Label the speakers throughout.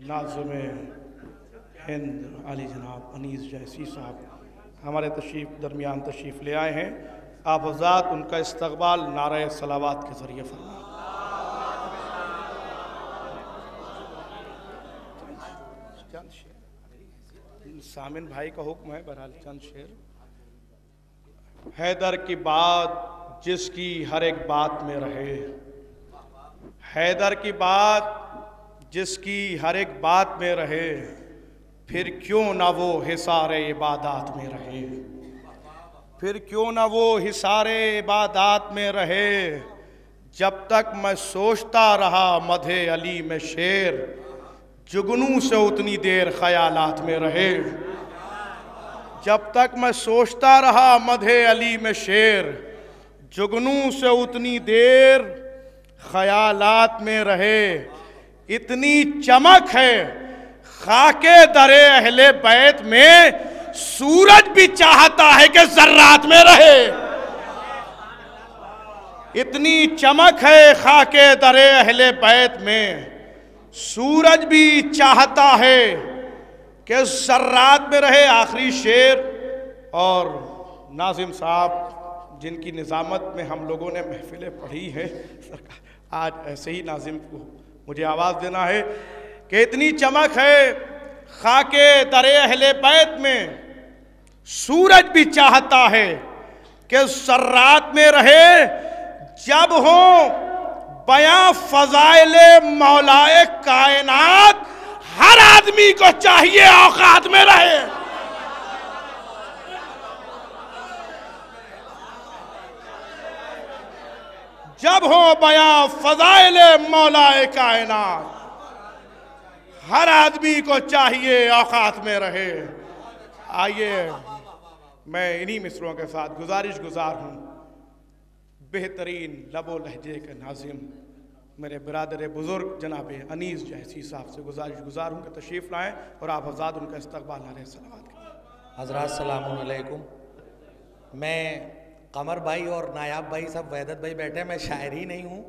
Speaker 1: नाज़िम हिंद आली जनाब अनीस जैसी साहब हमारे दरमियान तशरीफ़ ले आए हैं। आप हज़रात उनका इस्तक़बाल नारे सलावात के ज़रिए फरमाएं। चंद शेर सामिन भाई का हुक्म है, बहरहाल चंद शेर। हैदर की बात जिसकी हर एक बात में रहे, हैदर की बात जिसकी हर एक बात में रहे, फिर क्यों ना वो हिसारे इबादत में रहे, फिर क्यों ना वो हिसारे इबादत में रहे। जब तक मैं सोचता रहा मधे अली में शेर, जुगनू से उतनी देर ख्यालात में रहे। जब तक मैं सोचता रहा मधे अली में शेर, जुगनू से उतनी देर ख्यालात में रहे। इतनी चमक है खाके दरे अहले बैत में, सूरज भी चाहता है कि जर्रात में रहे। इतनी चमक है खाके दरे अहले बैत में, सूरज भी चाहता है कि जर्रात में रहे। आखिरी शेर। और नाज़िम साहब जिनकी निज़ामत में हम लोगों ने महफिलें पढ़ी हैं, आज ऐसे ही नाज़िम को मुझे आवाज़ देना है कि इतनी चमक है खाके दरे अहले बैत में, सूरज भी चाहता है कि जर्रात में रहे। जब हो बयां फ़ज़ाइले मौलाए कायनात, हर आदमी को चाहिए औकात में रहे। जब हो बयां फ़ज़ाइले मौलाए कायनात, हर आदमी को चाहिए औकात में रहे। आइए मैं इन्हीं मिसरों के साथ गुज़ार हूँ बेहतरीन लबो लहजे के नाज़िम मेरे बिरादर बुज़ुर्ग जनाब अनीस जैसी साहब से गुज़ार हूँ कि तशरीफ़ लाएँ और आप हज़रात उनका इस्तक़बाल नारे सलावत करें।
Speaker 2: हज़रात सलामुन अलैकुम। मैं कमर भाई और नायाब भाई सब वहदत भाई बैठे हैं, मैं शायर ही नहीं हूँ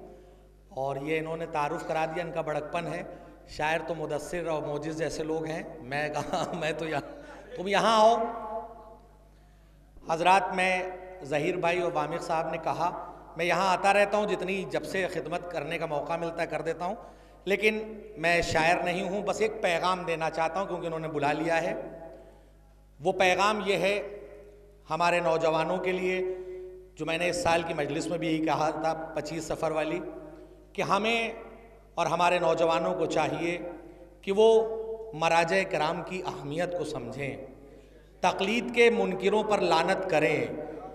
Speaker 2: और ये इन्होंने तारुफ़ करा दिया, इनका बड़कपन है। शायर तो मुदस्सिर और मोजिज़ जैसे लोग हैं, मैं कहा मैं तो यहाँ, तुम यहाँ आओ। हज़रात मैं ज़हीर भाई और वामिर साहब ने कहा मैं यहाँ आता रहता हूँ, जितनी जब से खिदमत करने का मौका मिलता है कर देता हूँ, लेकिन मैं शायर नहीं हूँ। बस एक पैगाम देना चाहता हूँ क्योंकि उन्होंने बुला लिया है। वो पैगाम ये है हमारे नौजवानों के लिए, जो मैंने इस साल की मजलिस में भी यही कहा था 25 सफ़र वाली, कि हमें और हमारे नौजवानों को चाहिए कि वो मराजे कराम की अहमियत को समझें, तक़लीद के मुनकिरों पर लानत करें।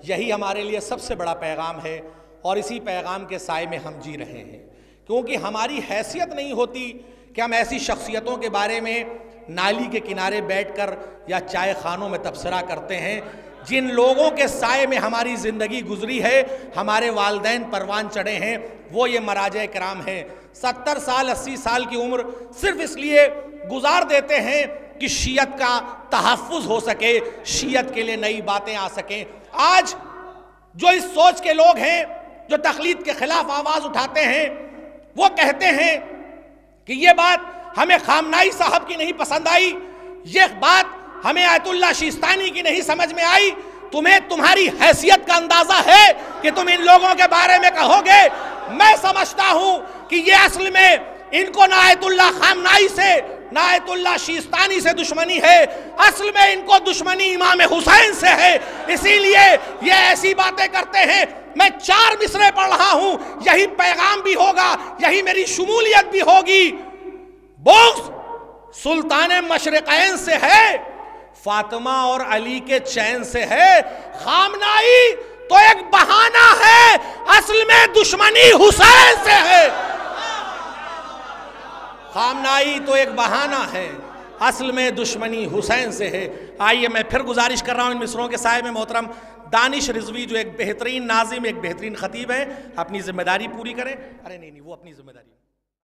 Speaker 2: यही हमारे लिए सबसे बड़ा पैगाम है और इसी पैगाम के साए में हम जी रहे हैं। क्योंकि हमारी हैसियत नहीं होती कि हम ऐसी शख्सियतों के बारे में नाली के किनारे बैठकर या चाय खानों में तबसरा करते हैं जिन लोगों के साए में हमारी ज़िंदगी गुजरी है, हमारे वालिदैन परवान चढ़े हैं, वो ये मराजे कराम हैं। 70 साल 80 साल की उम्र सिर्फ इसलिए गुजार देते हैं कि शीयत का तहफ़्फ़ुज़ हो सके, शीयत के लिए नई बातें आ सकें। आज जो इस सोच के लोग हैं जो तक़लीद के ख़िलाफ़ आवाज़ उठाते हैं, वो कहते हैं कि ये बात हमें खामनाई साहब की नहीं पसंद आई, ये बात हमें आयतुल्लाह शिस्तानी की नहीं समझ में आई। तुम्हें तुम्हारी हैसियत का अंदाज़ा है कि तुम इन लोगों के बारे में कहोगे। मैं समझता हूँ कि ये असल में इनको ना आयतुल्लाह खामनाई से ना आयतुल्लाह शिस्तानी से दुश्मनी है, असल में इनको दुश्मनी इमाम हुसैन से है। इसीलिए ये ऐसी बातें करते हैं। मैं 4 मिसरे पढ़ रहा हूँ, यही पैगाम भी होगा, यही मेरी शमूलियत भी होगी। बुग़्ज़ सुल्तान मशरिक़ैन से है, फातिमा और अली के चैन से है। खामनाई तो एक बहाना है, असल में दुश्मनी हुसैन से है। खामनाई तो एक बहाना है, असल में दुश्मनी हुसैन से है। आइए मैं फिर गुजारिश कर रहा हूँ इन मिसरों के साए में मोहतरम दानिश रिजवी जो एक बेहतरीन नाज़िम, एक बेहतरीन ख़तीब है, अपनी जिम्मेदारी पूरी करें। अरे नहीं, वो अपनी जिम्मेदारी